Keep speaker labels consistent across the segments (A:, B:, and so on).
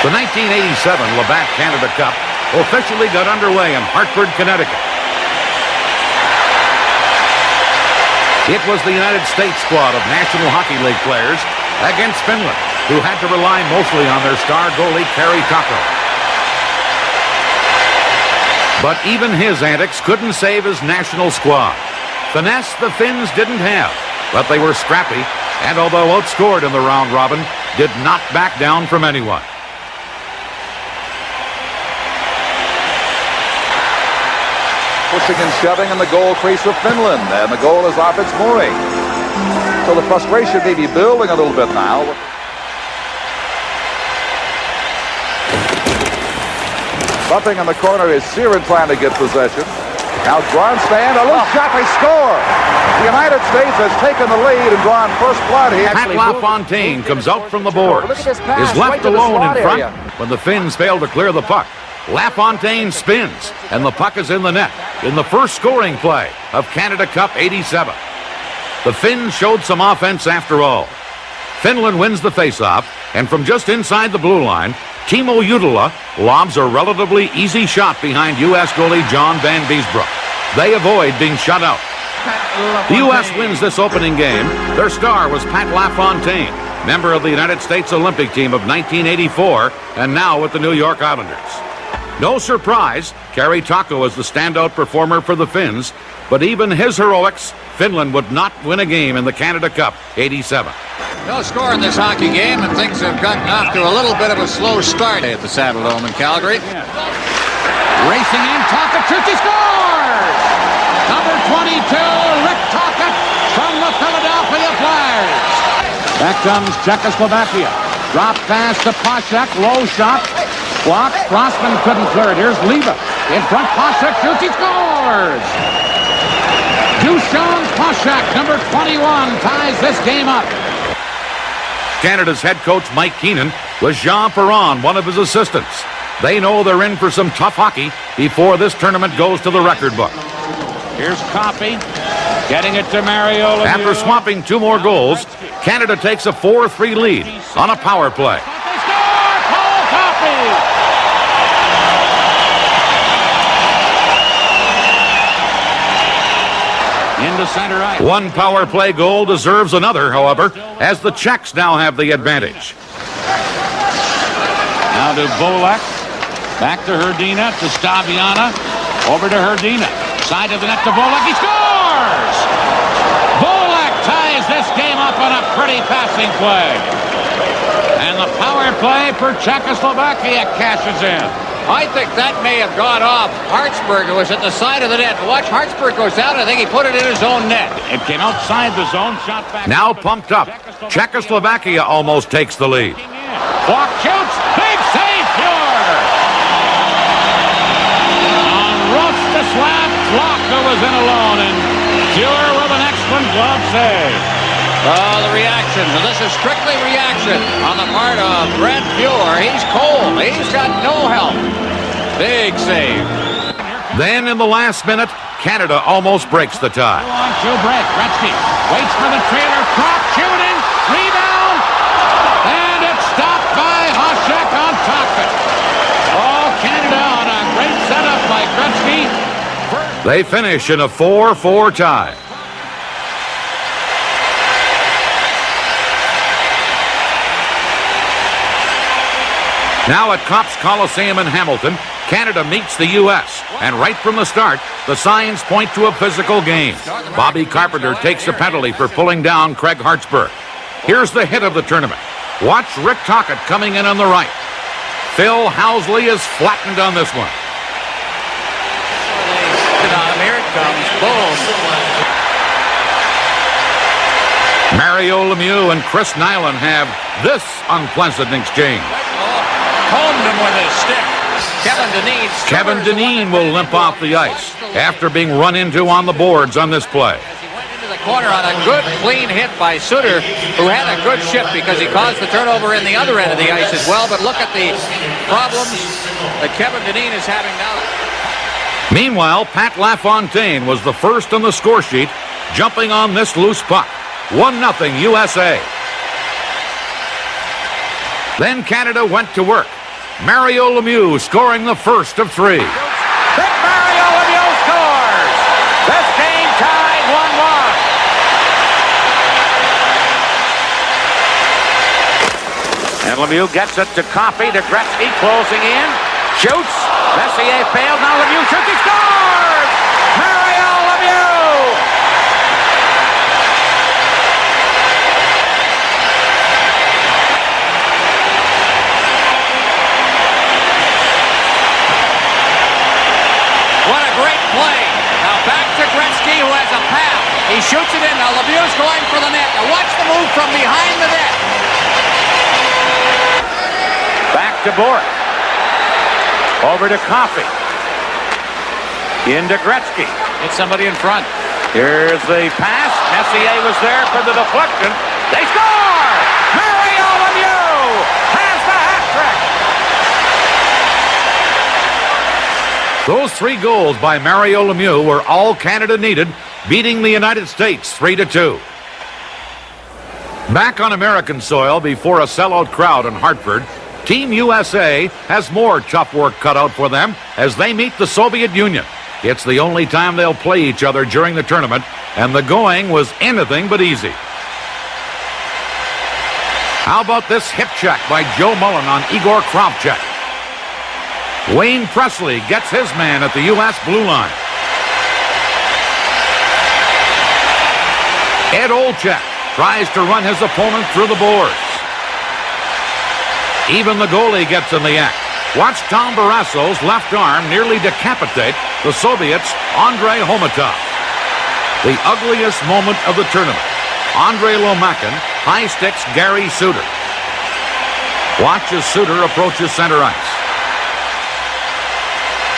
A: The 1987 Labatt Canada Cup officially got underway in Hartford, Connecticut. It was the United States squad of National Hockey League players against Finland, who had to rely mostly on their star goalie, Kari Taco. But even his antics couldn't save his national squad. Finesse the Finns didn't have, but they were scrappy, and although outscored in the round robin, did not back down from anyone.
B: Pushing and shoving in the goal crease of Finland, and the goal is off its mooring. So the frustration may be building a little bit now. Bumping in the corner is Siren trying to get possession. Now Grandstand, a loose shot, they score! The United States has taken the lead and drawn first blood here.
A: Pat LaFontaine comes out from the boards, is left alone in front when the Finns fail to clear the puck. LaFontaine spins, and the puck is in the net in the first scoring play of Canada Cup 87. The Finns showed some offense after all. Finland wins the faceoff, and from just inside the blue line, Timo Jutila lobs a relatively easy shot behind U.S. goalie John Van Beesbrook. They avoid being shut out. The U.S. wins this opening game. Their star was Pat LaFontaine, member of the United States Olympic team of 1984, and now with the New York Islanders. No surprise, Kari Taco is the standout performer for the Finns, but even his heroics, Finland would not win a game in the Canada Cup 87.
C: No score in this hockey game, and things have gotten off to a little bit of a slow start at the Saddledome in Calgary.
D: Racing in, Tocchet shoots, he scores! Number 22, Rick Tocchet from the Philadelphia Flyers. Back comes Czechoslovakia. Drop pass to Poshak, low shot. Block, Crossman couldn't clear it. Here's Leva. In front, Poshak shoots, he scores! Dusan Poshak, number 21, ties this game up.
A: Canada's head coach, Mike Keenan, was Jean Perron, one of his assistants. They know they're in for some tough hockey before this tournament goes to the record book.
D: Here's Coffey, getting it to Mario Lemieux.
A: After swapping two more goals, Canada takes a 4-3 lead on a power play.
D: They score! Paul Coffey! Into center right.
A: One power play goal deserves another, however, as the Czechs now have the advantage.
D: Now to Bolek. Back to Hrdina, to Staviana. Over to Hrdina. Side of the net to Bolek. He scores! Bolek ties this game up on a pretty passing play. And the power play for Czechoslovakia cashes in.
C: I think that may have gone off Hartsburg, who was at the side of the net. Watch, Hartsburg goes down. I think he put it in his own net.
D: It came outside the zone, shot back.
A: Now pumped up. Czechoslovakia almost takes the lead.
D: Block shoots. Big save, Fuhr. On Rostislav Flocka was in alone, and Fuhr with an excellent glove save.
C: Oh, the reaction. This is strictly reaction on the part of Brent Fuhr. He's cold. He's got no help. Big save.
A: Then in the last minute, Canada almost breaks the tie.
D: 2-on-2 break. Gretzky waits for the trailer. Prop shooting. Rebound. And it's stopped by Hasek on top of it. Oh, Canada on a great setup by Gretzky.
A: They finish in a 4-4 tie. Now at Copps Coliseum in Hamilton, Canada meets the U.S. And right from the start, the signs point to a physical game. Bobby Carpenter takes a penalty for pulling down Craig Hartsburg. Here's the hit of the tournament. Watch Rick Tocchet coming in on the right. Phil Housley is flattened on this one.
C: Here it comes. Boom.
A: Mario Lemieux and Chris Nyland have this unpleasant exchange.
C: Honed him with his stick.
A: Kevin Dineen will limp off the ice after being run into on the boards on this play.
C: He went into the corner on a good, clean hit by Suter, who had a good shift because he caused the turnover in the other end of the ice as well. But look at the problems that Kevin Dineen is having now.
A: Meanwhile, Pat LaFontaine was the first on the score sheet, jumping on this loose puck. 1-0 USA. Then Canada went to work. Mario Lemieux scoring the first of three.
C: Big Mario Lemieux scores. This game tied 1-1. And Lemieux gets it to Coffey. To Gretzky closing in. Shoots. Messier failed. Now Lemieux shoots. He scores! Mario Lemieux! What a great play. Now back to Gretzky, who has a pass. He shoots it in. Now Lemieux's going for the net. Now watch the move from behind the net. Back to Bork. Over to Coffey. Into Gretzky. Get somebody in front. Here's the pass. Messier was there for the deflection. They score! Mario Lemieux has the hat trick.
A: Those 3 goals by Mario Lemieux were all Canada needed, beating the United States 3-2. Back on American soil before a sellout crowd in Hartford, Team USA has more tough work cut out for them as they meet the Soviet Union. It's the only time they'll play each other during the tournament, and the going was anything but easy. How about this hip check by Joe Mullen on Igor Kravchuk? Wayne Presley gets his man at the U.S. blue line. Ed Olczyk tries to run his opponent through the boards. Even the goalie gets in the act. Watch Tom Barasso's left arm nearly decapitate the Soviets' Andrei Homatov. The ugliest moment of the tournament. Andrei Lomakin high sticks Gary Suter. Watch as Suter approaches center ice.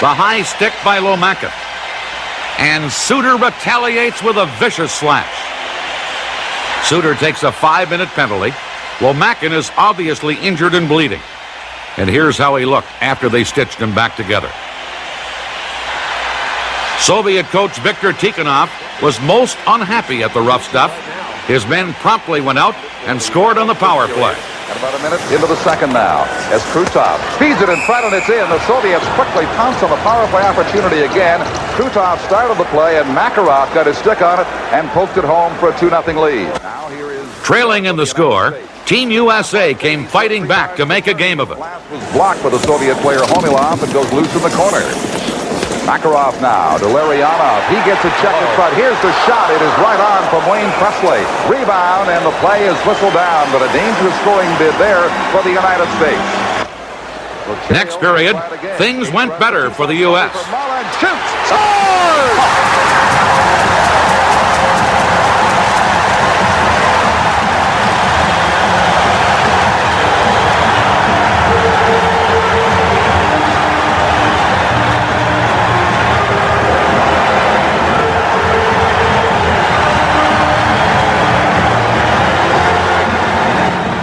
A: The high stick by Lomakin. And Suter retaliates with a vicious slash. Suter takes a 5-minute penalty. Lomakin is obviously injured and bleeding. And here's how he looked after they stitched him back together. Soviet coach Viktor Tikhonov was most unhappy at the rough stuff. His men promptly went out and scored on the power play.
B: And about a minute into the second now, as Krutov feeds it in front and it's in. The Soviets quickly pounce on the power play opportunity again. Krutov started the play and Makarov got his stick on it and poked it home for a 2-0 lead. Now here is
A: trailing in the score. Team USA came fighting back to make a game of it.
B: The last was blocked by the Soviet player Homilov and goes loose in the corner. Makarov now to Larionov. He gets a check in front. Here's the shot. It is right on from Wayne Presley. Rebound, and the play is whistled down, but a dangerous scoring bid there for the United States.
A: Next period, things went better for the U.S.
B: Shoots! Scores!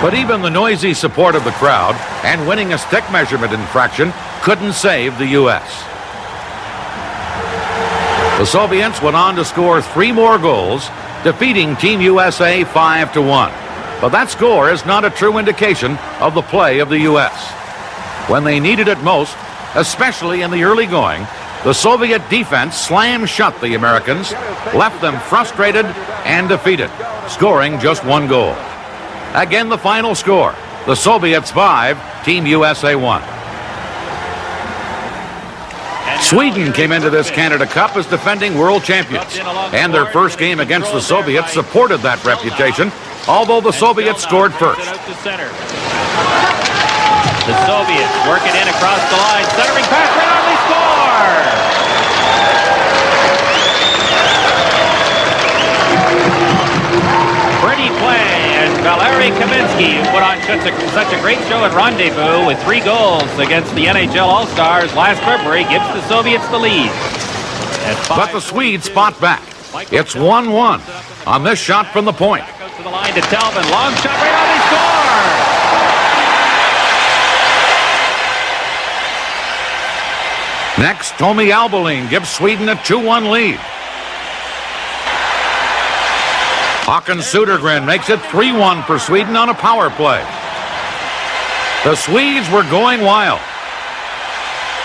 A: But even the noisy support of the crowd and winning a stick measurement infraction couldn't save the U.S. The Soviets went on to score 3 more goals, defeating Team USA 5-1. But that score is not a true indication of the play of the U.S. When they needed it most, especially in the early going, the Soviet defense slammed shut the Americans, left them frustrated and defeated, scoring just 1 goal. Again, the final score. The Soviets 5, Team USA 1. Sweden came into this Canada Cup as defending world champions, and their first game against the Soviets supported that reputation, although the Soviets scored first.
E: The Soviets work it in across the line, centering pass, right on, they score! Pretty play, and Valeri Kaminsky, who put on such a great show at Rendezvous with 3 goals against the NHL All-Stars last February, gives the Soviets the lead.
A: But the Swedes fought back. It's 1-1 on this shot from the point.
E: Goes to the line to Talbot, long shot, right on, they score!
A: Next, Tommy Albolin gives Sweden a 2-1 lead. Håkan Södergren makes it 3-1 for Sweden on a power play. The Swedes were going wild.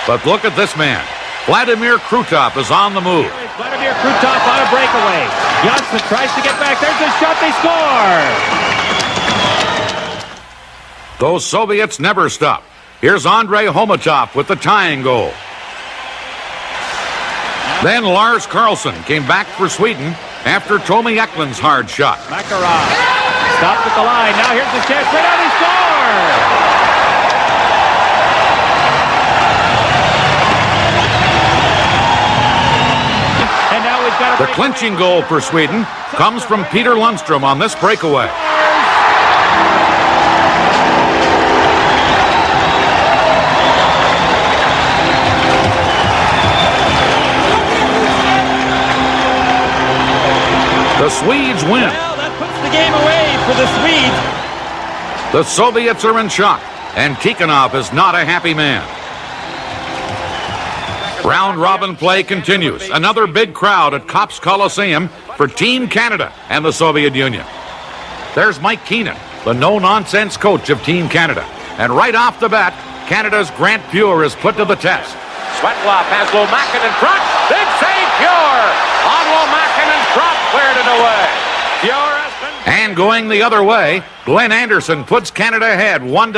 A: But look at this man. Vladimir Krutov is on the move.
E: Vladimir Krutov on a breakaway. Johnson tries to get back. There's a shot. They score.
A: Those Soviets never stop. Here's Andrei Homatov with the tying goal. Then Lars Karlsson came back for Sweden after Tommy Eklund's hard shot.
E: Makarov stopped at the line. Now here's the chance. Right out, he scores! And now we've got
A: The clinching goal for Sweden comes from Peter Lundstrom on this breakaway. The Swedes win.
E: Well, that puts the game away for the Swedes.
A: The Soviets are in shock, and Tikhonov is not a happy man. Round-robin play continues. Another big crowd at Copps Coliseum for Team Canada and the Soviet Union. There's Mike Keenan, the no-nonsense coach of Team Canada. And right off the bat, Canada's Grant Pure is put to the test.
C: Svetlov has Lomakin in front. Big save, Pure. On Lomakin and drop cleared it away. Pure has been...
A: And going the other way, Glenn Anderson puts Canada ahead 1-0.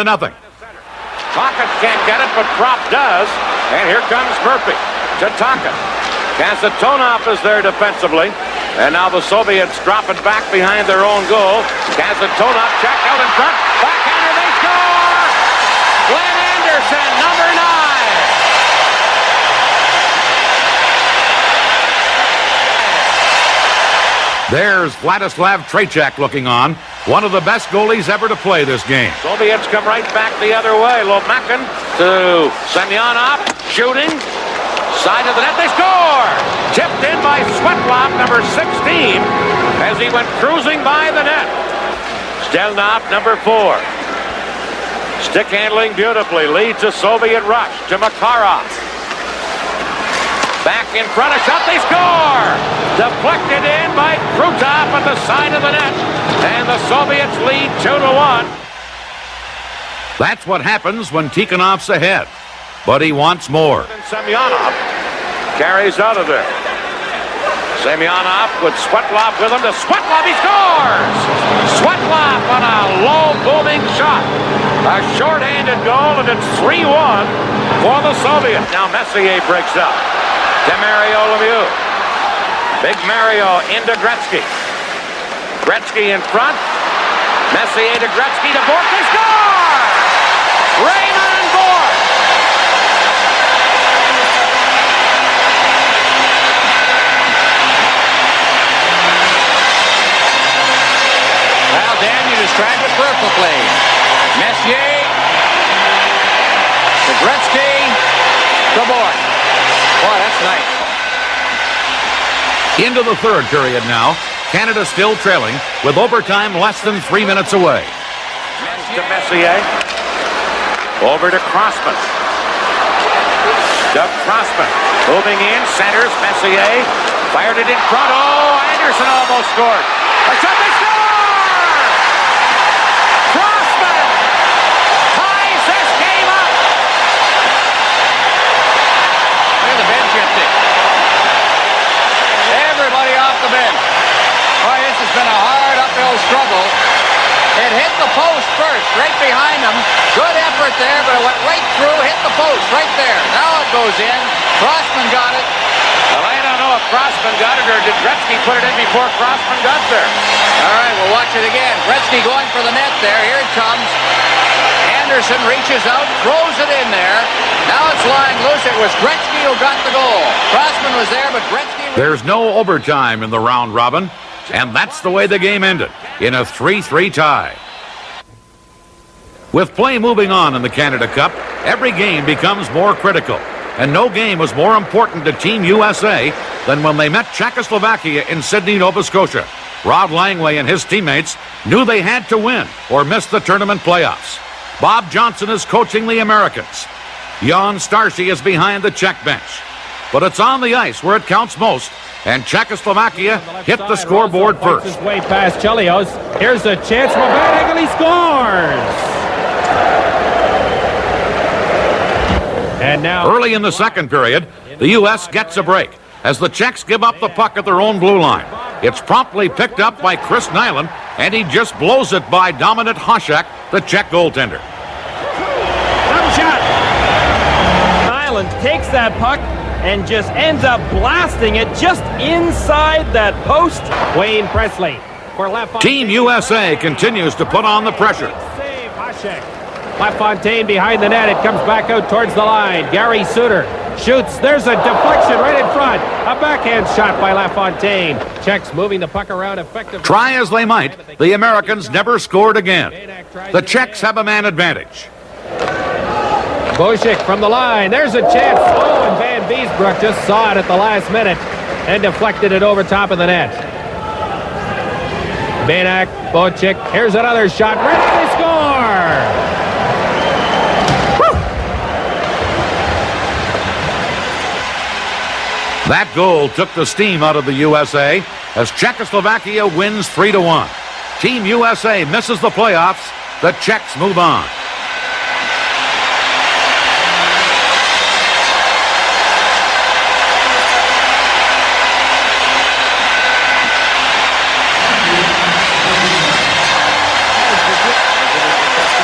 C: Tocchet can't get it, but Prop does. And here comes Murphy to Tocchet. Kasatonov is there defensively. And now the Soviets drop it back behind their own goal. Kasatonov checked out in front. Backhander, they score! Glenn Anderson, number 9.
A: There's Vladislav Trejček looking on, one of the best goalies ever to play this game.
C: Soviets come right back the other way. Lomakin to Semyonov, shooting. Side of the net, they score! Tipped in by Svetlov, number 16, as he went cruising by the net. Stelnov, number 4. Stick handling beautifully, leads a Soviet rush to Makarov. Back in front, a shot, they score! Deflected in by Krutov at the side of the net. And the Soviets lead 2-1.
A: That's what happens when Tikhonov's ahead. But he wants more.
C: And Semyonov carries out of there. Semyonov with Svetlov with him to Svetlov, he scores! Svetlov on a low booming shot. A short-handed goal, and it's 3-1 for the Soviets. Now Messier breaks up. To Mario Lemieux. Big Mario into Gretzky. Gretzky in front. Messier to Gretzky to Bork. They score! Raymond Bork! Well, Dan, you described it perfectly. Messier to Gretzky to Bork. Boy, that's nice.
A: Into the third period now. Canada still trailing with overtime less than 3 minutes away.
C: To Messier. Over to Crossman. Doug Crossman. Moving in. Centers. Messier. Fired it in front. Oh, Anderson almost scored. A shot, they score! Crossman ties this game up. Look at the bench empty. Everybody off the bench. Boy, this has been a hard uphill struggle. It hit the post first, right behind them. Good effort there, but it went right through, hit the post, right there. Now it goes in. Crossman got it. Well, I don't know if Crossman got it or did Gretzky put it in before Crossman got there. All right, we'll watch it again. Gretzky going for the net there. Here it comes. Anderson reaches out, throws it in there. Now it's lying loose. It was Gretzky who got the goal. Crossman was there, but Gretzky...
A: There's no overtime in the round robin, and that's the way the game ended, in a 3-3 tie. With play moving on in the Canada Cup, every game becomes more critical, and no game was more important to Team USA than when they met Czechoslovakia in Sydney, Nova Scotia. Rod Langway and his teammates knew they had to win or miss the tournament playoffs. Bob Johnson is coaching the Americans. Jan Starcy is behind the Czech bench. But it's on the ice where it counts most, and Czechoslovakia hit the scoreboard first.
E: His way past Chelios. Here's a chance for Van He scores! And now,
A: early in the second period, the U.S. gets a break as the Czechs give up the puck at their own blue line. It's promptly picked up by Chris Nyland, and he just blows it by Dominant Hasek, the Czech goaltender.
F: Shot. Nyland takes that puck and just ends up blasting it just inside that post.
E: Wayne Presley for LaFontaine.
A: Team USA continues to put on the pressure.
E: Save Hasek. LaFontaine behind the net. It comes back out towards the line. Gary Suter shoots. There's a deflection right in front. A backhand shot by LaFontaine. Czechs moving the puck around effectively.
A: Try as they might, the Americans never scored again. The Czechs have a man advantage.
E: Boschik from the line. There's a chance. Oh, and Van Beesbrook just saw it at the last minute and deflected it over top of the net. Banak, Boschik. Here's another shot. Ready to score!
A: That goal took the steam out of the USA as Czechoslovakia wins 3-1. Team USA misses the playoffs. The Czechs move on.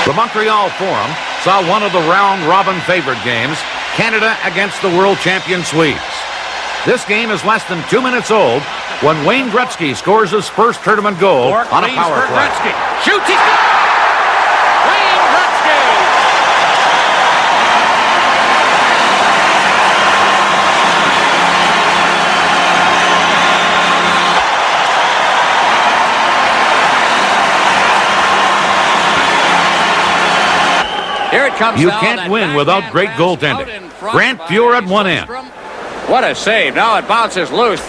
A: The Montreal Forum saw one of the round-robin favorite games, Canada against the world champion Swedes. This game is less than 2 minutes old when Wayne Gretzky scores his first tournament goal on a power play.
C: Shoots, he scores! Wayne Gretzky! Here it comes.
A: You can't win without great goaltending. Grant Fuhr at one end.
C: What a save. Now it bounces loose.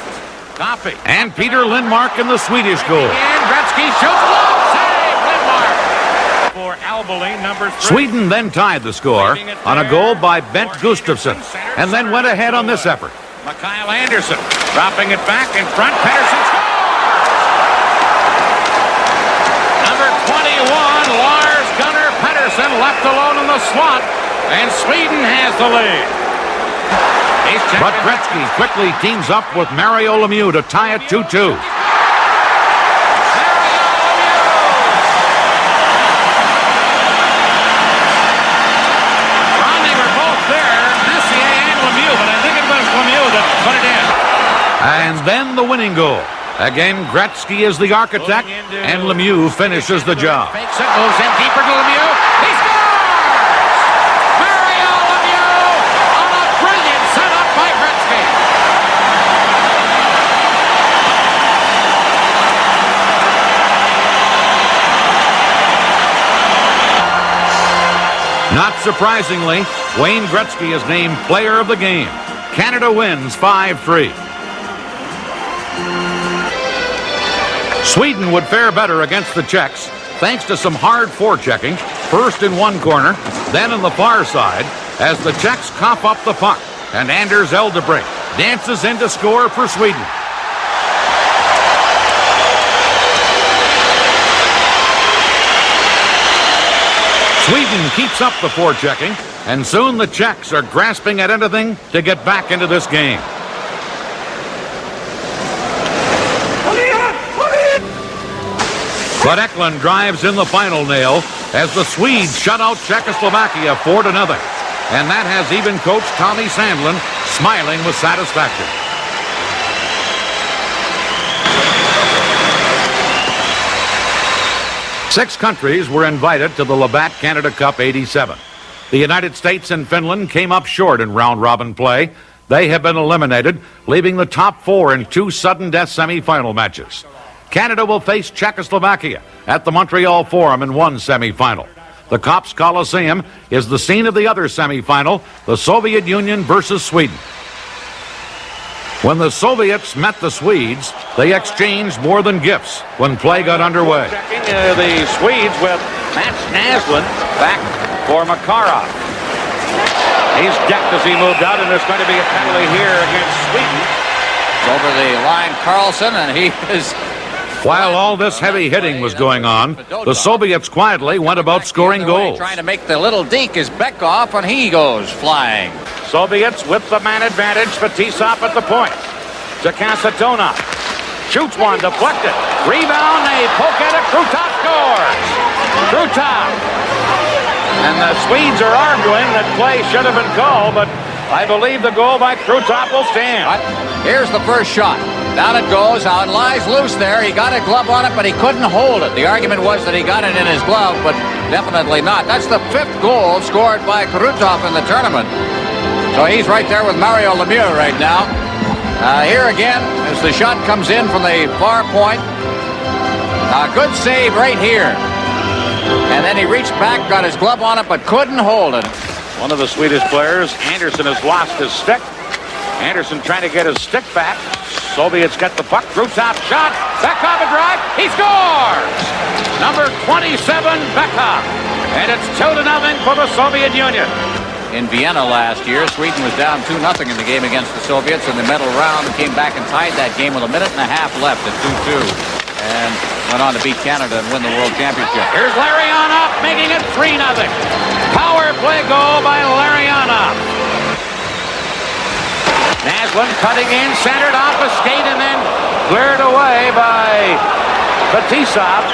A: Coffey. And Peter Lindmark in the Swedish goal.
C: And Gretzky shoots. Long save. Lindmark.
E: For Albeling, number 3.
A: Sweden then tied the score on a goal by Bent Gustafsson and then went ahead on this effort.
C: Mikael Anderson dropping it back in front. Pettersson scores. Number 21, Lars Gunnar Pettersson left alone in the slot, and Sweden has the lead.
A: But Gretzky quickly teams up with Mario Lemieux to tie it 2-2.
C: They were both there, Messier and Lemieux, but I think it was Lemieux that put it in.
A: And then the winning goal. Again, Gretzky is the architect, and Lemieux finishes the job.
C: Fakes it, moves in deeper to Lemieux. He scores! Mario Lemieux on a brilliant setup by Gretzky.
A: Not surprisingly, Wayne Gretzky is named player of the game. Canada wins 5-3. Sweden would fare better against the Czechs thanks to some hard forechecking, first in one corner, then in the far side, as the Czechs cough up the puck, and Anders Eldebrink dances in to score for Sweden. Sweden keeps up the forechecking, and soon the Czechs are grasping at anything to get back into this game. But Eklund drives in the final nail as the Swedes shut out Czechoslovakia 4-0. And that has even coach Tommy Sandlin smiling with satisfaction. Six countries were invited to the Labatt Canada Cup '87. The United States and Finland came up short in round-robin play. They have been eliminated, leaving the top four in two sudden-death semifinal matches. Canada will face Czechoslovakia at the Montreal Forum in one semifinal. The Kops Coliseum is the scene of the other semifinal, the Soviet Union versus Sweden. When the Soviets met the Swedes, they exchanged more than gifts when play got underway.
C: Checking the Swedes with Mats Naslund back for Makarov. He's decked as he moved out, and there's going to be a penalty here against Sweden. Over the line, Carlson, and he is
A: While all this heavy hitting was going on, the Soviets quietly went about scoring goals.
C: Trying to make the little deke is Bekov, and he goes flying.
A: Soviets with the man advantage. Fetisov at the point. To Kasatonov. Shoots one, deflected. Rebound, they poke at it. Krutov scores. Krutov. And the Swedes are arguing that play should have been called, but I believe the goal by Krutov will stand.
C: Here's the first shot. Down it goes. Now it lies loose there. He got a glove on it, but he couldn't hold it. The argument was that he got it in his glove, but definitely not. That's the 5th goal scored by Krutov in the tournament. So he's right there with Mario Lemieux right now. Here again, as the shot comes in from the far point. A good save right here. And then he reached back, got his glove on it, but couldn't hold it.
A: One of the Swedish players, Anderson, has lost his stick. Anderson trying to get his stick back. Soviets get the puck. Krutov shot. Bekov a drive. He scores! Number 27, Bekov. And it's 2-0 for the Soviet Union.
C: In Vienna last year, Sweden was down 2-0 in the game against the Soviets in the medal round. Came back and tied that game with a minute and a half left at 2-2. And went on to beat Canada and win the World Championship.
A: Here's Larionov making it 3-0. Power play goal by Larionov. Naslund cutting in, centered off a skate, and then cleared away by Fetisov.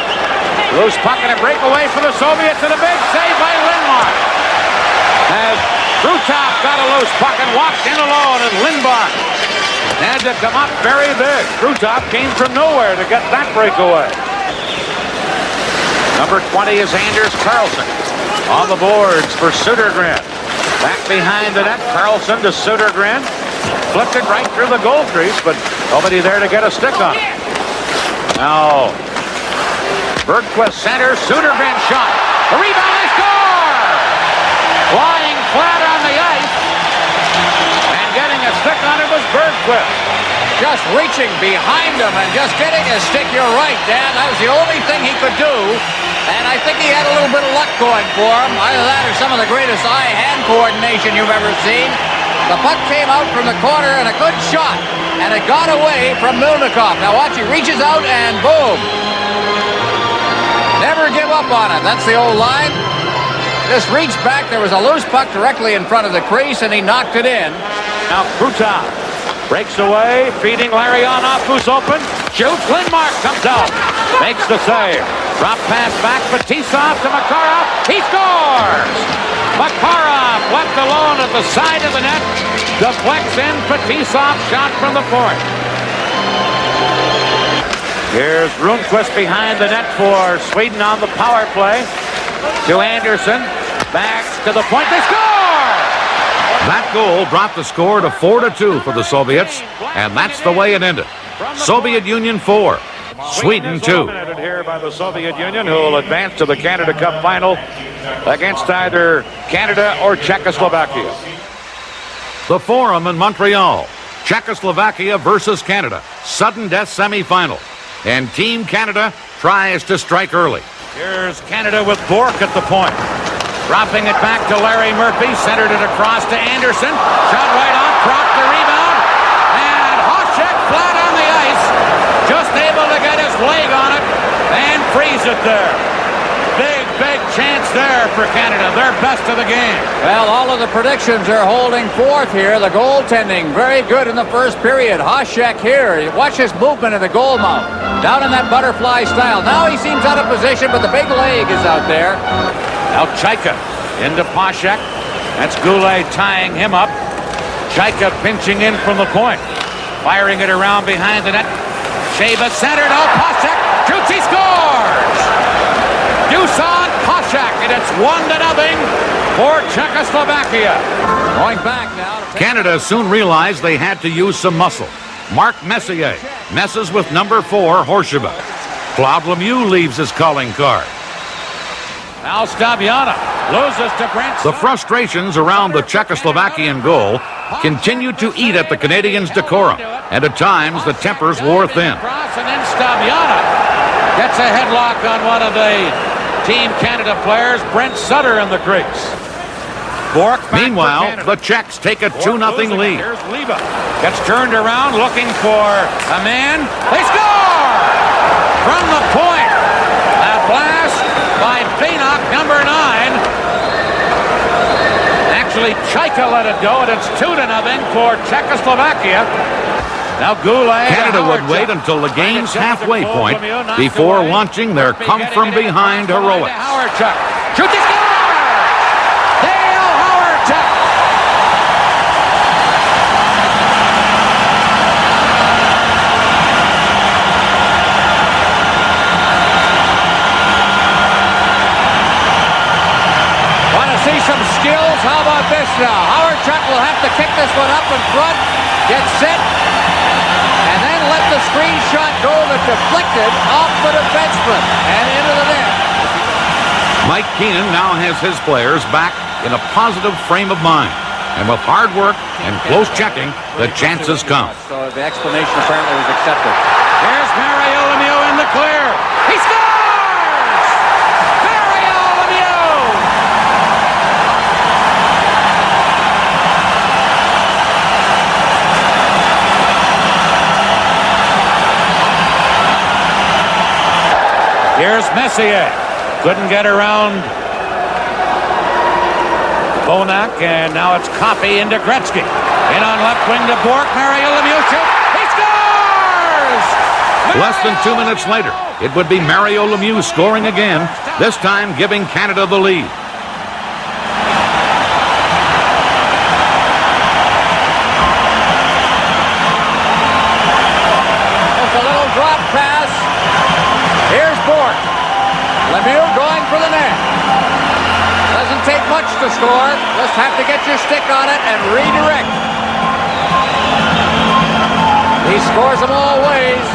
A: Loose puck and a breakaway for the Soviets, and a big save by Lindmark. As Krutov got a loose puck and walked in alone, and Lindmark had to come up very big. Krutov came from nowhere to get that breakaway. Number 20 is Anders Carlson. On the boards for Södergren. Back behind the net, Carlson to Södergren. Flipped it right through the goal crease, but nobody there to get a stick on it. Now, Bergquist center, Södergren shot. The rebound, they score! Flying flat on the ice. And getting a stick on it was Bergquist.
C: Just reaching behind him and just getting a stick. You're right, Dan. That was the only thing he could do. And I think he had a little bit of luck going for him. Either that or some of the greatest eye-hand coordination you've ever seen. The puck came out from the corner and a good shot. And it got away from Milnikov. Now watch, he reaches out and boom. Never give up on it. That's the old line. Just reached back. There was a loose puck directly in front of the crease, and he knocked it in.
A: Now Krutov breaks away, feeding Larionov, who's open. Shoots, Lindmark comes out. Makes the save. Drop pass back, Fetisov to Makarov. He scores! Makarov left alone at the side of the net. Deflects in, Fetisov shot from the point. Here's Rundqvist behind the net for Sweden on the power play. To Anderson. Back to the point. They score! That goal brought the score to 4-2 for the Soviets, and that's the way it ended. Soviet Union 4, Sweden 2. Here by the Soviet Union, who will advance to the Canada Cup final against either Canada or Czechoslovakia. The Forum in Montreal, Czechoslovakia versus Canada, sudden death semifinal, and Team Canada tries to strike early. Here's Canada with Bork at the point. Dropping it back to Larry Murphy, centered it across to Anderson. Shot right off, dropped the rebound. And Hasek flat on the ice. Just able to get his leg on it and freeze it there. Big chance there for Canada. Their best of the game.
C: Well, all of the predictions are holding forth here. The goaltending, very good in the first period. Hasek here. Watch his movement in the goal mouth. Down in that butterfly style. Now he seems out of position, but the big leg is out there.
A: Now Chaika into Hasek. That's Goulet tying him up. Chaika pinching in from the point. Firing it around behind the net. Sheva centered out. Hasek shoots, he scores! Dusan Hasek, and it's 1-0 for Czechoslovakia.
C: Going back now.
A: Canada soon realized they had to use some muscle. Marc Messier messes with number 4, Horseva. Claude Lemieux leaves his calling card. Now Stabiana loses to Brent. The frustrations around the Czechoslovakian goal continued to eat at the Canadians' decorum, and at times the tempers wore thin.
E: And then Stabiana gets a headlock on one of the Team Canada players, Brent Sutter in the crease. Bork
A: Meanwhile, the Czechs take a 2-0 lead.
E: Here's Leva. Gets turned around looking for a man. They score!
D: from the point. A blast by Pinnock, number 9. Actually, Chaika let it go, and it's 2-0 for Czechoslovakia. Now Goulet.
A: Canada would wait until the game's halfway point before launching their come-from-behind heroics.
D: Howard-Chuck. Shoot the score! Dale Howard-Chuck.
C: Want to see some skills? How about this now? Howard-Chuck will have to kick this one up in front, get set, and then let the screenshot go that deflected off the defenseman and into the net.
A: Mike Keenan now has his players back in a positive frame of mind. And with hard work and close checking, the chances come.
C: So the explanation apparently was accepted.
D: Here's Mario Lemieux in the clear. He scores! Mario Lemieux! Here's Messier. Couldn't get around Bonak, and now it's Coffey into Gretzky. In on left wing to Bork. Mario Lemieux shoots. He scores!
A: Less than 2 minutes later, it would be Mario Lemieux scoring again, this time giving Canada the lead.
C: Just a little drop pass. Here's Bork. Lemieux going for the net. Doesn't take much to score. Just have to get your stick on it and redirect. He scores them all ways.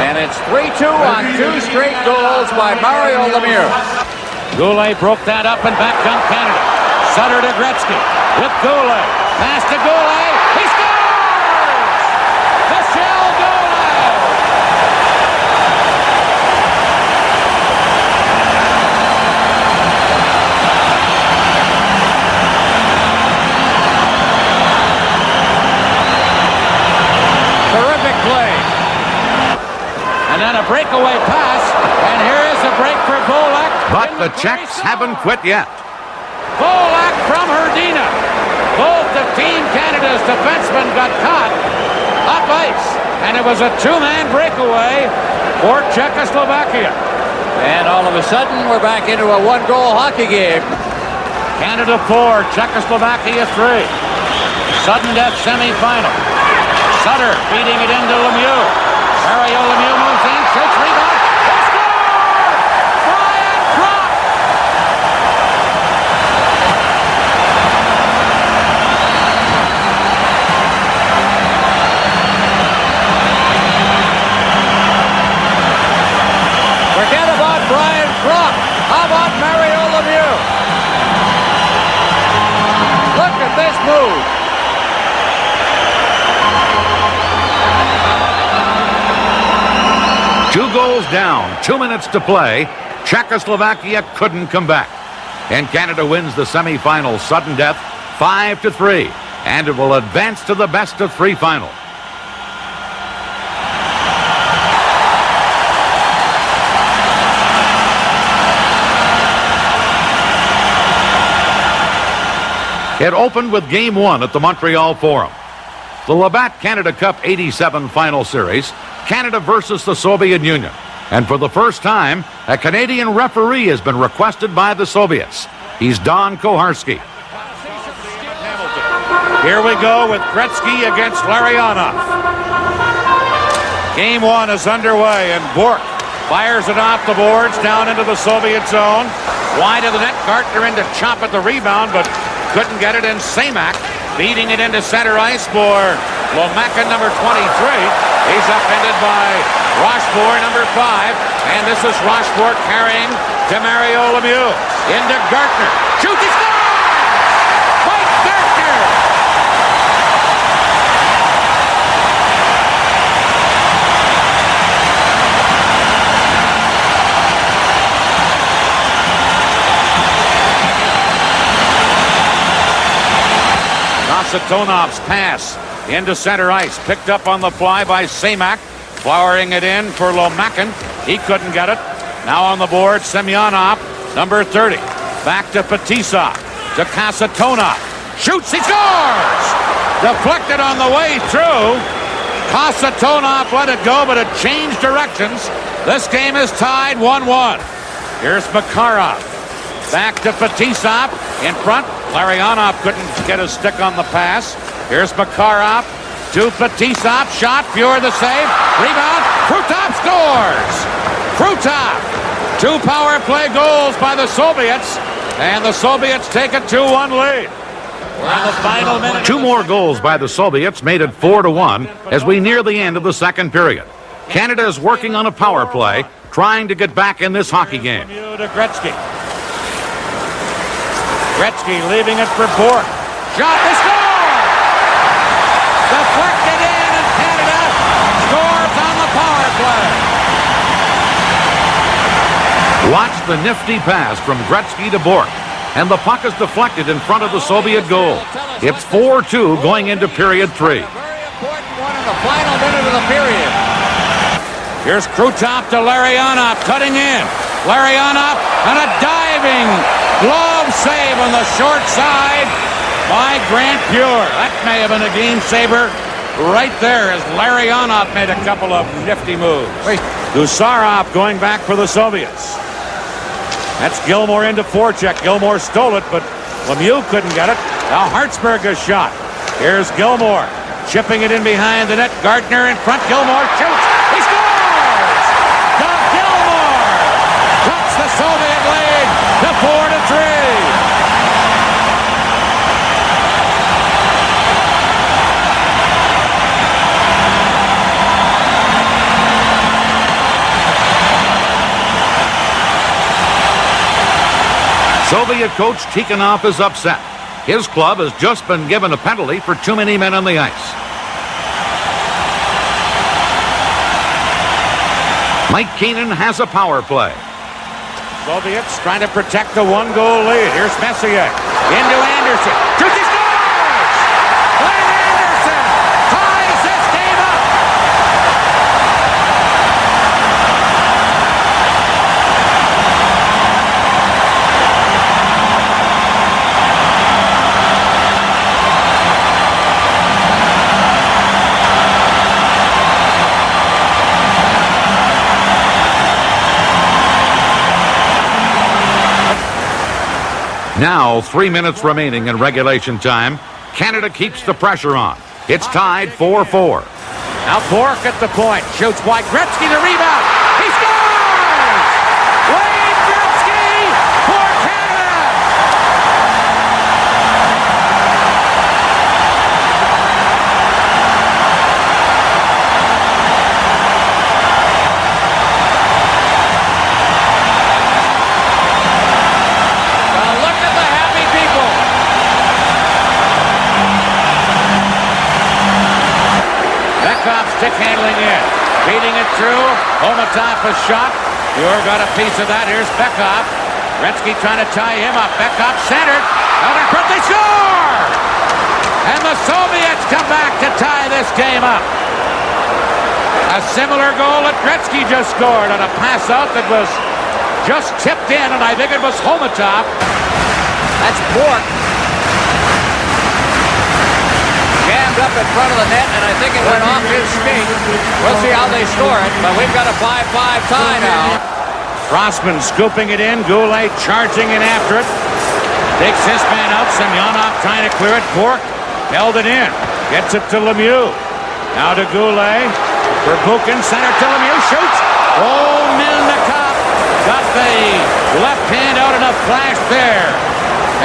C: And it's 3-2 on 2 straight goals by Mario Lemieux.
D: Goulet broke that up, and back comes Canada. Sutter to Gretzky with Goulet. Pass to Goulet. He scores! Michel Goulet!
C: Terrific play.
D: And then a breakaway pass, and here is a break for Bolak.
A: But the Czechs haven't quit yet.
D: Bolak from Hrdina. Both of Team Canada's defensemen got caught up ice, and it was a 2-man breakaway for Czechoslovakia.
C: And all of a sudden, we're back into a 1-goal hockey game.
D: Canada 4, Czechoslovakia 3. Sudden death semifinal. Sutter feeding it into Lemieux. Mario Lemieux moves in, shoots, rebound. He scores! Brian Croft!
C: Forget about Brian Croft. How about Mario Lemieux? Look at this move.
A: Two goals down, 2 minutes to play. Czechoslovakia couldn't come back. And Canada wins the semifinal sudden death 5-3. And it will advance to the best of 3 final. It opened with Game 1 at the Montreal Forum. The Labatt Canada Cup 87 final series, Canada versus the Soviet Union. And for the first time, a Canadian referee has been requested by the Soviets. He's Don Koharski.
D: Here we go with Gretzky against Larionov. Game 1 is underway, and Bork fires it off the boards down into the Soviet zone. Wide of the net, Gartner in to chop at the rebound, but couldn't get it in. Semak feeding it into center ice for Lomacka, number 23. He's upended by Rochefort, number 5. And this is Rochefort carrying to Mario Lemieux. Into Gartner. Shoots, he scores! Mike Gartner! Satonov's pass into center ice, picked up on the fly by Semak.
A: Flowering it in for Lomakin. He couldn't get it. Now on the board, Semyonov, number 30. Back to Fetisov, to Kasatonov. Shoots, he scores! Deflected on the way through. Kasatonov let it go, but it changed directions. This game is tied 1-1. Here's Makarov. Back to Fetisov. In front, Larionov couldn't get a stick on the pass. Here's Makarov to Fetisov. Shot, Fuhr the save. Rebound, Krutov scores! Krutov! 2 power play goals by the Soviets, and the Soviets take a 2-1 lead. We're in the final minute. 2 more goals by the Soviets made it 4-1 as we near the end of the second period. Canada is working on a power play, trying to get back in this hockey game.
D: To Gretzky. Gretzky leaving it for Bork. Shot, they score! Deflected in, and Canada scores on the power play.
A: Watch the nifty pass from Gretzky to Bork, and the puck is deflected in front of the Soviet goal. It's 4-2 going into period 3.
C: A very important one in the final minute of the period.
D: Here's Krutov to Larionov, cutting in. Larionov, and a diving glove save on the short side by Grant Fuhr. That may have been a game saver right there as Larionov made a couple of nifty moves. Gusarov going back for the Soviets. That's Gilmore into forecheck. Gilmore stole it, but Lemieux couldn't get it. Now Hartsburg is shot. Here's Gilmore chipping it in behind the net. Gardner in front. Gilmore shoots. He scores! Doug Gilmore cuts the Soviet lead to 4-3.
A: Soviet coach Tikhonov is upset. His club has just been given a penalty for too many men on the ice. Mike Keenan has a power play.
D: Soviets trying to protect the 1-goal lead. Here's Messier into Anderson. Shoots, he scores! Glenn Anderson ties this game up.
A: Now, 3 minutes remaining in regulation time. Canada keeps the pressure on. It's tied 4-4.
D: Now Bork at the point. Shoots wide. Gretzky the rebound. He scores! Wayne Gretzky for Canada! Stick handling in. Beating it through. Omatov a shot. Fuhr got a piece of that. Here's Bekov. Gretzky trying to tie him up. Bekov centered. Out in front. They score! And the Soviets come back to tie this game up. A similar goal that Gretzky just scored on a pass out that was just tipped in, and I think it was Omatov.
C: That's Bork. Jammed up in front of the net, and I think it went off his skate. We'll see how they score it, but we've got a 5-5 tie now.
D: Rossman scooping it in. Goulet charging in after it. Takes his man out. Semyonov trying to clear it. Bork held it in. Gets it to Lemieux. Now to Goulet. Verbuchen center to Lemieux. Shoots. Oh, Melnikov got the left hand out in a flash there.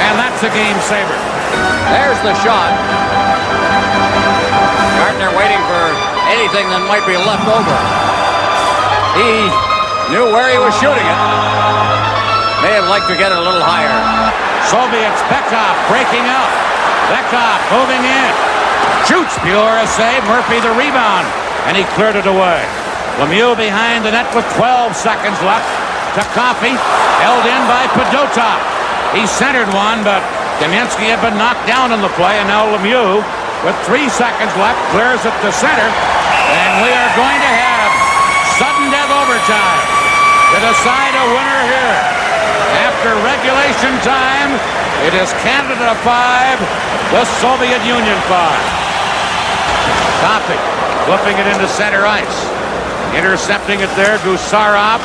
D: And that's a game saver.
C: There's the shot. Gardner waiting for anything that might be left over. He knew where he was shooting it. May have liked to get it a little higher.
D: Soviets, Bekov breaking out. Bekov moving in. Shoots. Fuhr a save. Murphy the rebound. And he cleared it away. Lemieux behind the net with 12 seconds left. To Coffey. Held in by Fedotov. He centered one, but Kamensky had been knocked down in the play, and now Lemieux, with 3 seconds left, clears it to center. And we are going to have sudden death overtime to decide a winner here. After regulation time, it is Canada 5, the Soviet Union 5. Kopi flipping it into center ice. Intercepting it there, Gusarov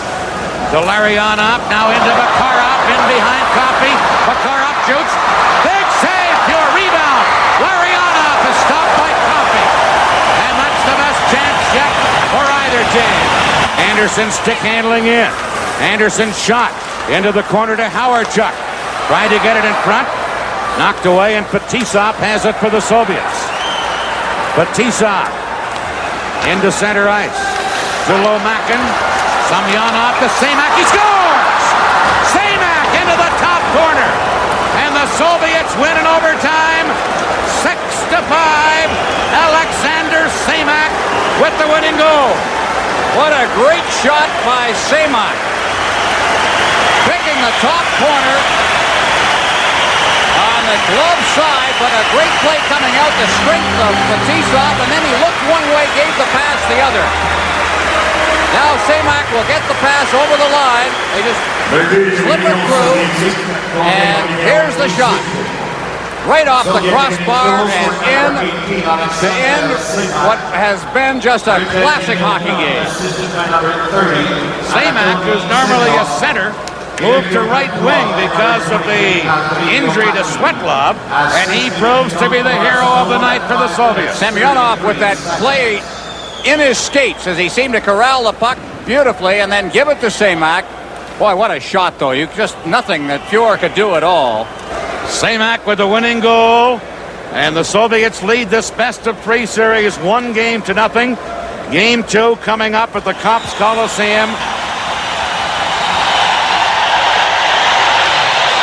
D: to Larionov, now into Makarov, in behind Kopi. Makarov shoots. Big save, pure rebound. Larionov is stopped by Kopi. And that's the best chance yet for either team. Anderson stick handling in. Anderson shot into the corner to Howardchuk. Tried to get it in front. Knocked away, and Fetisov has it for the Soviets. Fetisov into center ice. To Lomakin. Semyonov to Semak. He scores! Semak into the top corner. And the Soviets win in overtime. 6-5. Alexander Semak with the winning goal.
C: What a great shot by Semak. Picking the top corner on the glove side, but a great play coming out, the strength of Fetisov, and then he looked one way, gave the pass the other. Now Semak will get the pass over the line. They just slip it through, and here's the shot. Right off the crossbar and in to end what has been just a classic hockey game.
D: Semak, who's normally a center, moved to right wing because of the injury to Svetlov, and he proves to be the hero of the night for the Soviets.
C: Semyonov with that play in his skates as he seemed to corral the puck beautifully and then give it to Semak. Boy, what a shot, though. Just nothing that Pure could do at all.
D: Semak with the winning goal, and the Soviets lead this best-of-3 series 1-0. Game 2 coming up at the Kops Coliseum.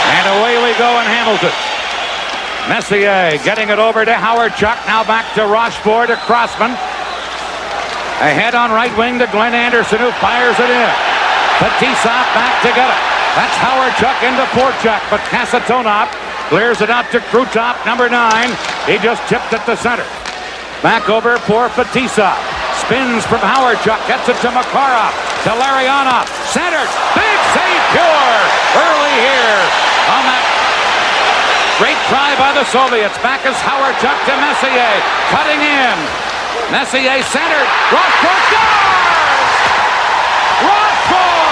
D: And away we go in Hamilton. Messier getting it over to Howardchuk. Now back to Rochefort to Crossman. Ahead on right wing to Glenn Anderson, who fires it in. Fetisov back to get it. That's Howardchuk into Porchuk, but Kasatonov clears it out to Krutov, number 9. He just tipped it to center. Back over for Fetisov. Spins from Howardchuk, gets it to Makarov, to Larionov. Centered. Big save, Pure. Early here on that great try by the Soviets. Back is Howardchuk to Messier. Cutting in. Messier centered. Rochefort scores! Rochefort!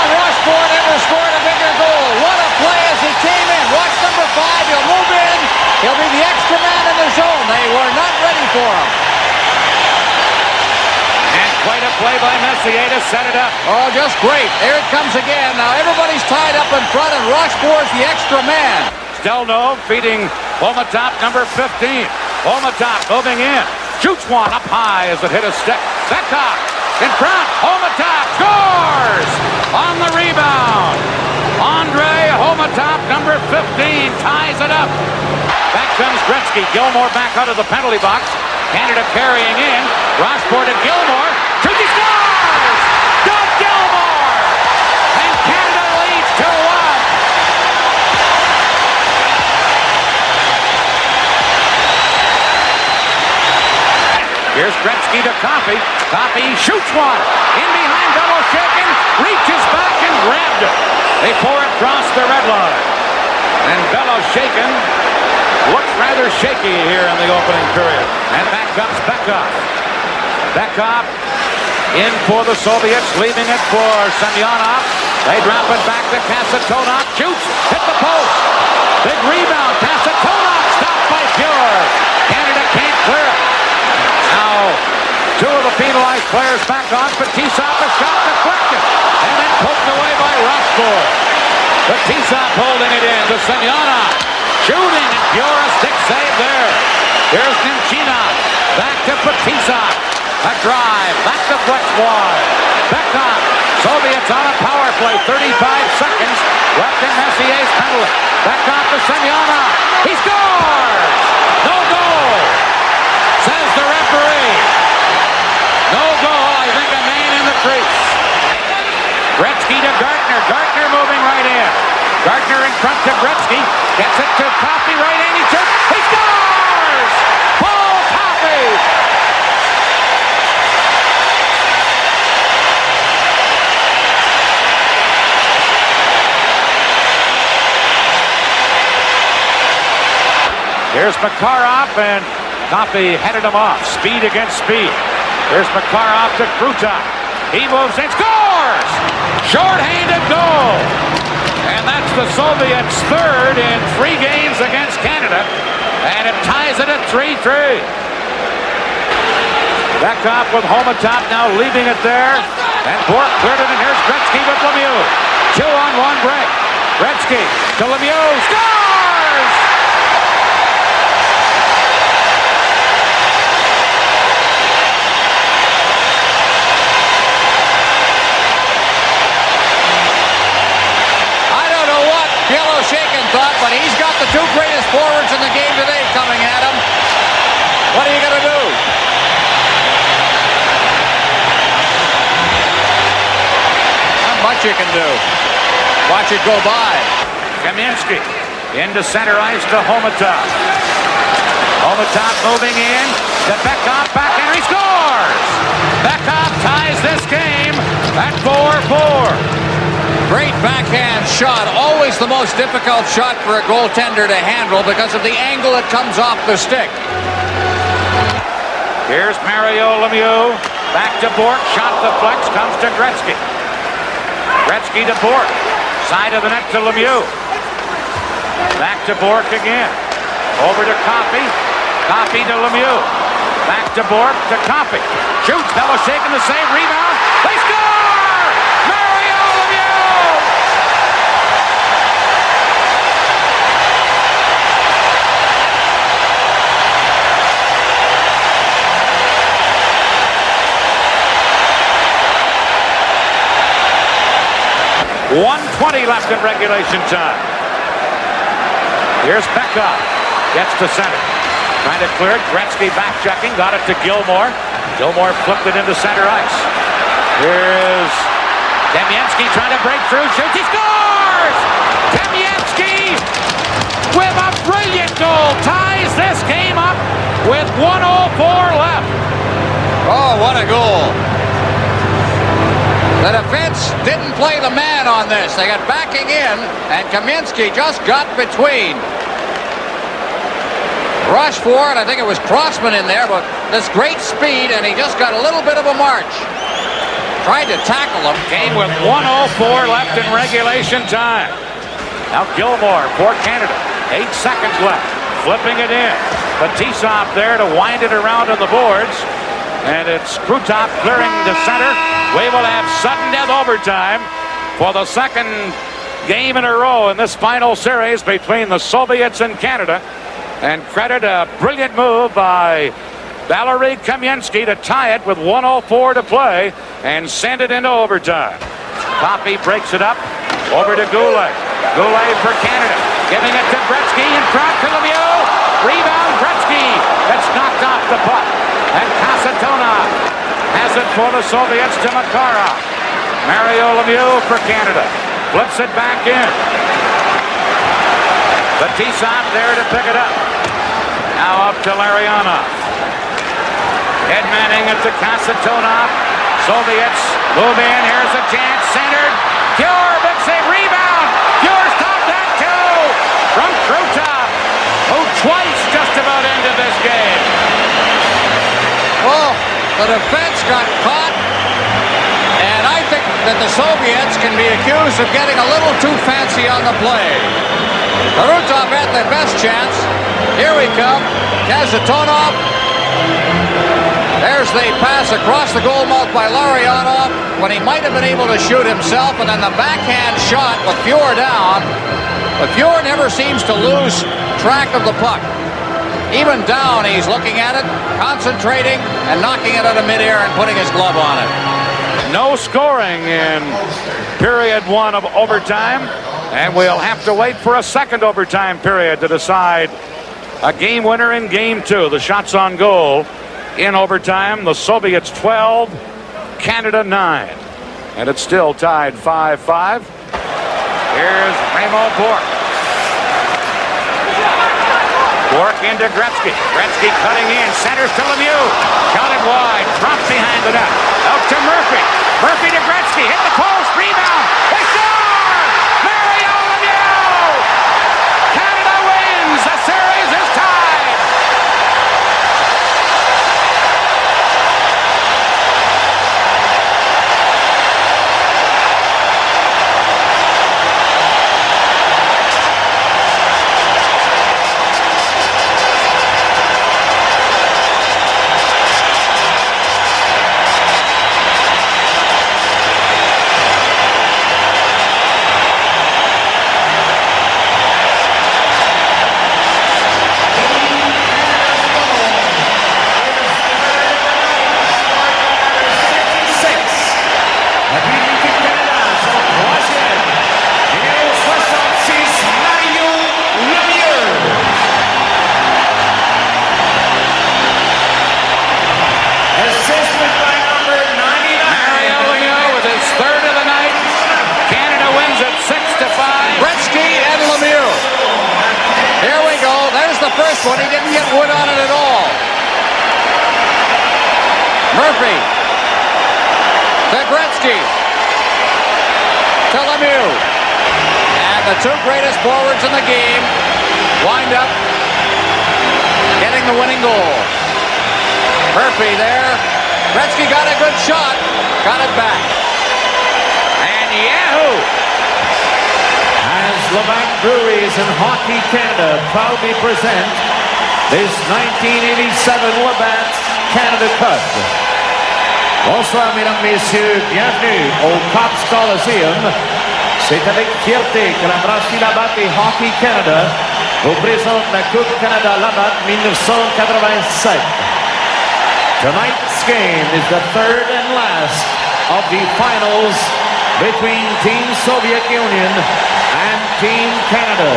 C: Rochefort never scored a bigger goal. What a play as he came in. Watch number 5. He'll move in. He'll be the extra man in the zone. They were not ready for him.
D: Quite a play by Messier to set it up.
C: Oh, just great. There it comes again. Now everybody's tied up in front, and Rochefort's the extra man.
D: Stelno feeding Homatop, number 15. Homatop moving in. Shoots one up high as it hit a stick. Zekov in front. Homatop scores on the rebound. Andre Homatop, number 15, ties it up. Back comes Gretzky. Gilmore back out of the penalty box. Canada carrying in. Rochefort to Gilmore. He scores! Doug Gilmore! And Canada leads 2-1. Here's Gretzky to Kopi. Kopi shoots one. In behind Beloshakin. Reaches back and grabbed it. They pour it across the red line. And Beloshakin looks rather shaky here in the opening period. And back comes Bekov. Bekov in for the Soviets, leaving it for Semyonov. They drop it back to Kasatonov. Shoots, hit the post. Big rebound. Kasatonov stopped by Pure. Canada can't clear it. Now, 2 of the penalized players back on. Fetisov, a shot deflected. And then poked away by Rochefort. Fetisov holding it in to Semyonov. Shooting, and Pure, a stick save there. Here's Nemchinov. Back to Fetisov. A drive. Back to flex wide. Bekov. Soviets on a power play. 35 seconds left in Messier's penalty. Bekov to Semyonov. He scores! No goal! Says the referee. No goal. I think a man in the crease. Gretzky to Gartner. Gartner moving right in. Gartner in front to Gretzky. Gets it to Coffey, right in. He scores! Paul Coffey! Here's Makarov, and Coffey headed him off. Speed against speed. Here's Makarov to Krutov. He moves and scores! Short-handed goal! And that's the Soviets' third in 3 games against Canada. And it ties it at 3-3. Bekov with Homatop now leaving it there. And Bork cleared it, and here's Gretzky with Lemieux. 2-on-1 break. Gretzky to Lemieux. Scores!
C: Thought, but he's got the 2 greatest forwards in the game today coming at him. What are you going to do? Not much you can do. Watch it go by.
D: Kamensky into center ice to Homatop. Homatop moving in to Bekov, back and he scores! Bekov ties this game at 4-4.
C: Great backhand shot, always the most difficult shot for a goaltender to handle because of the angle it comes off the stick.
D: Here's Mario Lemieux, back to Bork, shot deflects, comes to Gretzky. Gretzky to Bork, side of the net to Lemieux. Back to Bork again, over to Coffey, Coffey to Lemieux. Back to Bork to Coffey, shoots, Bello shaking the save, rebound, they score! Mario Lemieux! .120 left in regulation time. Here's Bekov. Gets to center. Trying to clear it. Gretzky back checking. Got it to Gilmore. Gilmore flipped it into center ice. Here's Kamensky trying to break through. Shoots. He scores! Kamensky with a brilliant goal. Ties this game up with 1:04 left.
C: Oh, what a goal. The defense didn't play the man on this. They got backing in, and Kamensky just got between. Rush for it. I think it was Crossman in there, but this great speed, and he just got a little bit of a march. Tried to tackle him.
D: Game with 1:04 left in regulation time. Now Gilmore for Canada. 8 seconds left. Flipping it in. Batisov there to wind it around on the boards. And it's Krutov clearing to center. We will have sudden death overtime for the second game in a row in this final series between the Soviets and Canada. And credit a brilliant move by Valery Kamensky to tie it with 1:04 to play and send it into overtime. Coffey breaks it up over to Goulet. Goulet for Canada. Giving it to Gretzky in front to Lemieux. Rebound Gretzky. It's knocked off the puck. And Kasatonov has it for the Soviets to Makarov. Mario Lemieux for Canada. Flips it back in. Batisov there to pick it up. Now up to Larionov. Ed Manning it to Kasatonov. Soviets move in. Here's a chance. Centered. Cure. Big save. Rebound. Cure's top that too. From Krutov, who twice just about ended this game.
C: Well, the defense got caught, and I think that the Soviets can be accused of getting a little too fancy on the play. Krutov had the best chance. Here we come. Kasatonov. There's the pass across the goal mouth by Larionov when he might have been able to shoot himself, and then the backhand shot with Fuhr down. But Fuhr never seems to lose track of the puck. Even down, he's looking at it, concentrating, and knocking it out of midair and putting his glove on it.
D: No scoring in period 1 of overtime, and we'll have to wait for a second overtime period to decide a game winner in game 2. The shots on goal in overtime, the Soviets 12, Canada 9.
A: And it's still tied 5-5. Here's Remo Bork. Bork into Gretzky. Gretzky cutting in. Centers to Lemieux. Shot it wide. Dropped behind the net. Out to Murphy. Murphy to Gretzky. Hit the post. Rebound. They score! Mario Lemieux! Canada wins. The series is tied.
C: First one, he didn't get wood on it at all. Murphy to Gretzky to Lemieux. And the two greatest forwards in the game wind up getting the winning goal. Murphy there. Gretzky got a good shot. Got it back. And Yahoo!
E: As Labatt Breweries and Hockey Canada proudly present this 1987 Labatt Canada Cup. Bonsoir, mesdames, messieurs. Bienvenue au Cops Coliseum. C'est avec fierté que la brasserie Labatt et Hockey Canada vous présente la Coupe Canada Labatt 1987. Tonight's game is the third and last of the finals between Team Soviet Union and Team Canada.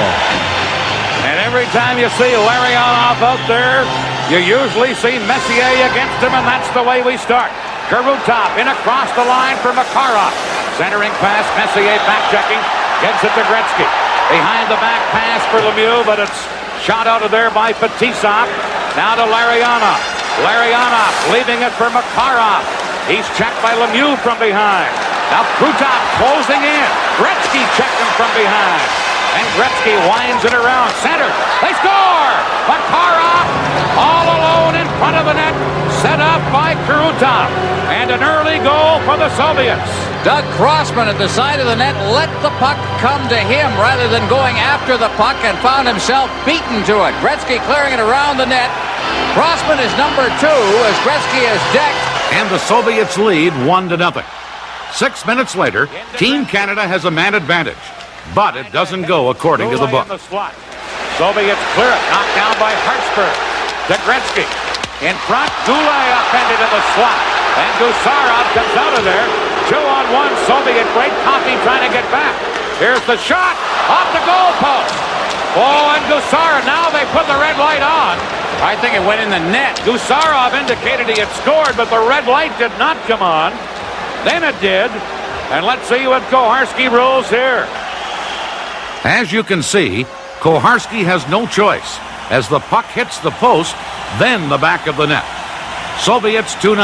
A: And every time you see Larionov out there, you usually see Messier against him, and that's the way we start. Garutov in across the line for Makarov. Centering pass, Messier back-checking, gets it to Gretzky. Behind the back pass for Lemieux, but it's shot out of there by Fetisov. Now to Larionov. Larionov leaving it for Makarov. He's checked by Lemieux from behind. Now Krutov closing in. Gretzky checked him from behind. And Gretzky winds it around. Center. They score! Makarov all alone in front of the net. Set up by Krutov. And an early goal for the Soviets.
C: Doug Crossman at the side of the net let the puck come to him rather than going after the puck and found himself beaten to it. Gretzky clearing it around the net. Crossman is number 2 as Gretzky is decked.
A: And the Soviets lead 1-0. 6 minutes later, Team Canada has a man advantage, but it doesn't go according to the book.
C: Soviets clear it, knocked down by Hartsburg. To Gretzky. In front, Goulet upended in the slot. And Gusarov comes out of there. 2-on-1 Soviet great copy trying to get back. Here's the shot off the goalpost. Oh, and Gusarov, now they put the red light on. I think it went in the net. Gusarov indicated he had scored, but the red light did not come on. Then it did. And let's see what Koharski rules here.
A: As you can see, Koharski has no choice. As the puck hits the post, then the back of the net. Soviets 2-0.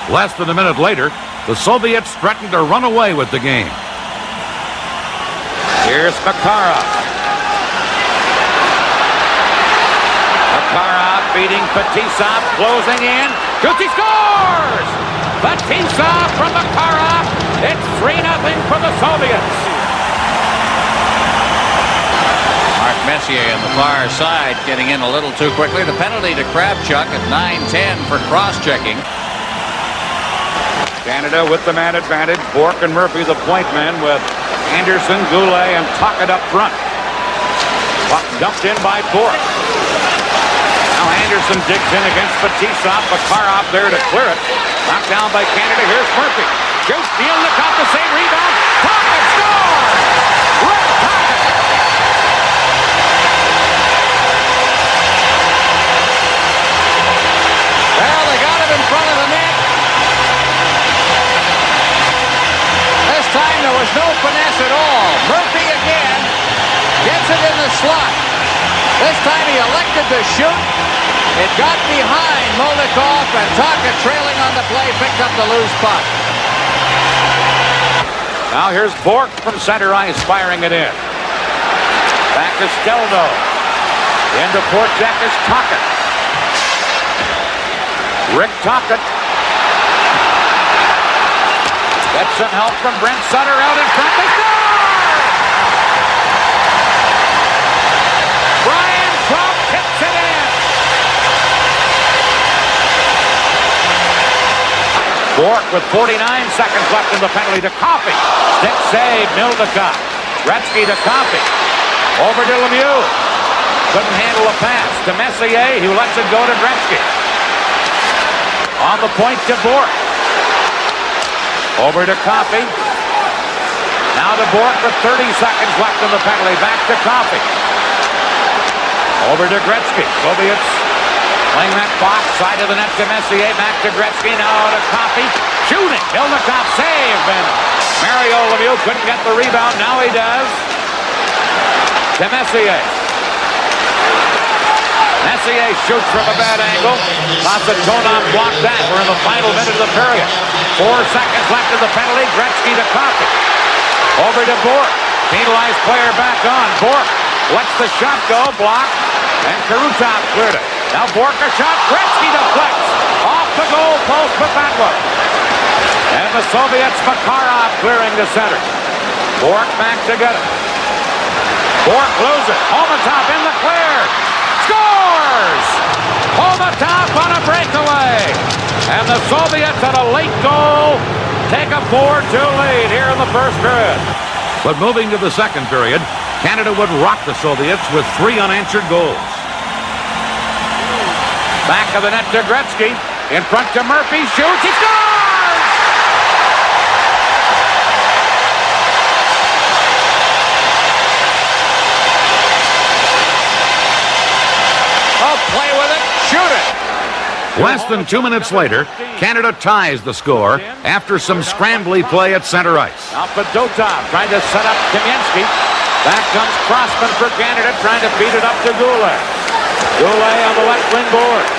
A: Less than a minute later, the Soviets threaten to run away with the game.
C: Here's Makarov. Makarov beating Fetisov, closing in. Shoots, he scores! Fetisov from Makarov. It's 3-0 for the Soviets. Mark Messier on the far side getting in a little too quickly. The penalty to Kravchuk at 9-10 for cross-checking.
A: Canada with the man advantage. Bork and Murphy the point men with Anderson, Goulet, and Tocchet up front. Puck dumped in by Bork. Now Anderson digs in against Fetisov. Makarov there to clear it. Knocked down by Canada. Here's Murphy. Shoots, steals the cup, the same rebound. Tocchet scores! Rick Tocchet! Well, they got him in front of the net.
C: there was no finesse at all. Murphy again gets it in the slot. This time he elected to shoot. It got behind Molikov, and Taka, trailing on the play, picked up the loose puck.
A: Now here's Bork from center ice firing it in. Back to Stelno. Into Port Jack is Tocchet. Rick Tocchet. Gets some help from Brent Sutter out in front. They score! Brian Trump tips it in. Bork with 49 seconds left in the penalty to Coffey. Stick save, Mildekov. Gretzky to Coffey. Over to Lemieux. Couldn't handle a pass to Messier, who lets it go to Gretzky. On the point to Bork. Over to Coffey. Now to Bork with 30 seconds left in the penalty. Back to Coffey. Over to Gretzky. Soviets playing that box. Side of the net to Messier. Back to Gretzky. Now to Coffey. Shooting. Mildekov save. And Mario Lemieux couldn't get the rebound. Now he does. To Messier. Messier shoots from a bad angle. Konstantinov blocked that. We're in the final minute of the period. 4 seconds left in the penalty. Gretzky to Coffey. Over to Bork. Penalized player back on. Bork lets the shot go. Blocked. And Karutov cleared it. Now Bork a shot. Gretzky deflects. Off the goal post with that one. And the Soviets, Makarov clearing the center. Bork back to get it. Bork loses. Homatov in the clear. Scores! Homatov on a breakaway. And the Soviets at a late goal take a 4-2 lead here in the first period. But moving to the second period, Canada would rock the Soviets with 3 unanswered goals. Back of the net to Gretzky. In front to Murphy. Shoots. He scores!
C: Play with it, shoot it.
A: Less than 2 minutes later, Canada ties the score after some scrambly play at center ice.
C: Now Fedotov trying to set up Kamensky. Back comes Crossman for Canada, trying to beat it up to Goulet. Goulet on the left wing boards.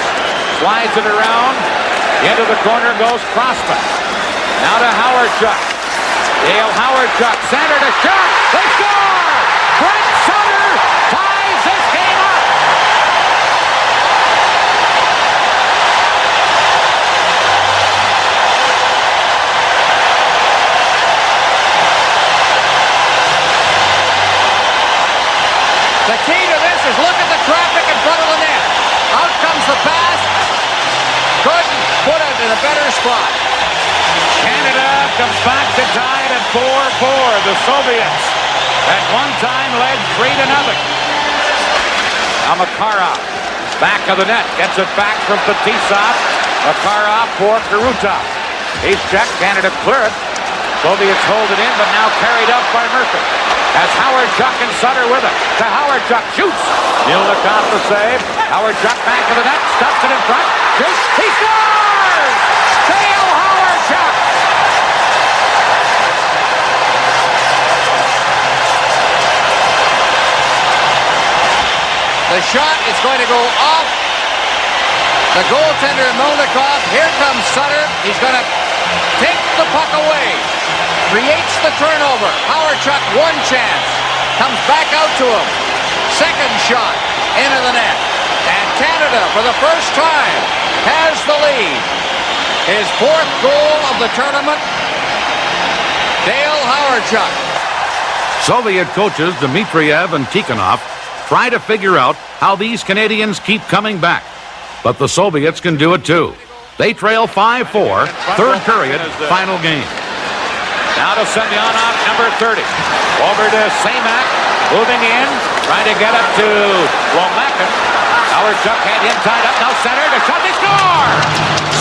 C: Slides it around. Into the corner goes Crossman. Now to Howard-Chuck. Dale Howard-Chuck, center to shot. They score! Brent Sutter ties this game up. The key to this is look at the traffic in front of the net. Out comes the pass. Couldn't put it in a better spot. Canada comes back to tie it at 4-4. The Soviets at one time led 3-0. Now Makarov, back of the net, gets it back from Fetisov. Makarov for Karutov. He's checked. Canada clear it. Soviets hold it in, but now carried up by Murphy. As Howard-Chuck and Sutter with it. To Howard-Chuck, shoots. Mildekov the save. Howard-Chuck back to the net, stuffs it in front. Shoots. He scores! Dale Howard-Chuck! The shot is going to go off the goaltender Mildekov. Here comes Sutter. He's going to take the puck away. Creates the turnover. Howard-Chuck, one chance. Comes back out to him. Second shot into the net. And Canada, for the first time, has the lead. His 4th goal of the tournament. Dale Howard-Chuck.
A: Soviet coaches Dmitriev and Tikhonov try to figure out how these Canadians keep coming back. But the Soviets can do it too. They trail 5-4, third period, final game.
C: Now to Semyonov, number 30. Over to Semak, moving in, trying to get up to Lomakin. Howard-Chuck had him tied up, now center to shot, they score!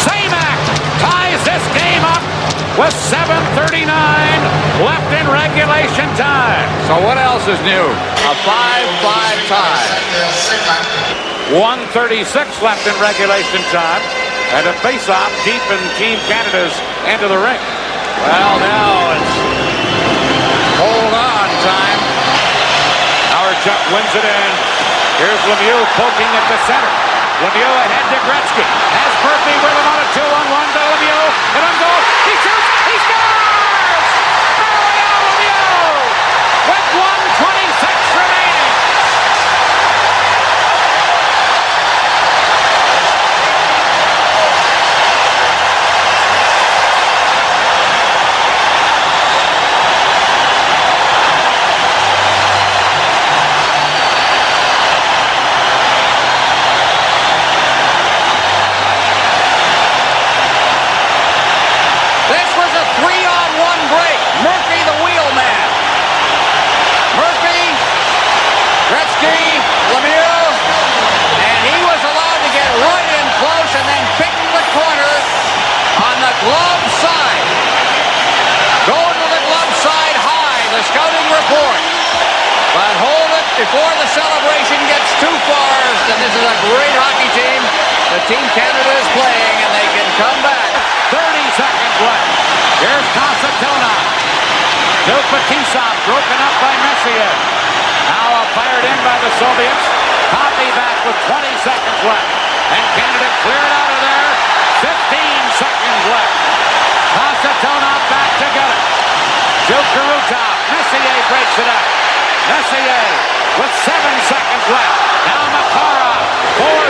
C: Semak ties this game up with 7:39 left in regulation time. So what else is new? A 5-5 tie. 1:36 left in regulation time. And a face-off deep in Team Canada's end of the ring. Well, now it's
A: wins it in. Here's Lemieux poking at the center. Lemieux ahead to Gretzky. Has Murphy with him on a 2-on-1 to Lemieux. And on goal. He shoots. He scores! Mario Lemieux with 1:26 remaining. Break. Murphy, the wheelman. Murphy, Gretzky, Lemieux, and he was allowed to get right in close and then pick the corner on the glove side. Going to the glove side high, the scouting report. But hold it before the celebration gets too far. And this is a great hockey team. The Team Canada is playing, and they can come back. 30 seconds left. Here's Casatona. To Fetisov, broken up by Messier. Now fired in by the Soviets. Coffey back with 20 seconds left. And Canada cleared out of there. 15 seconds left. Casatona back to get it. To Karutov. Messier breaks it up. Messier with 7 seconds left. Now Makarov. 4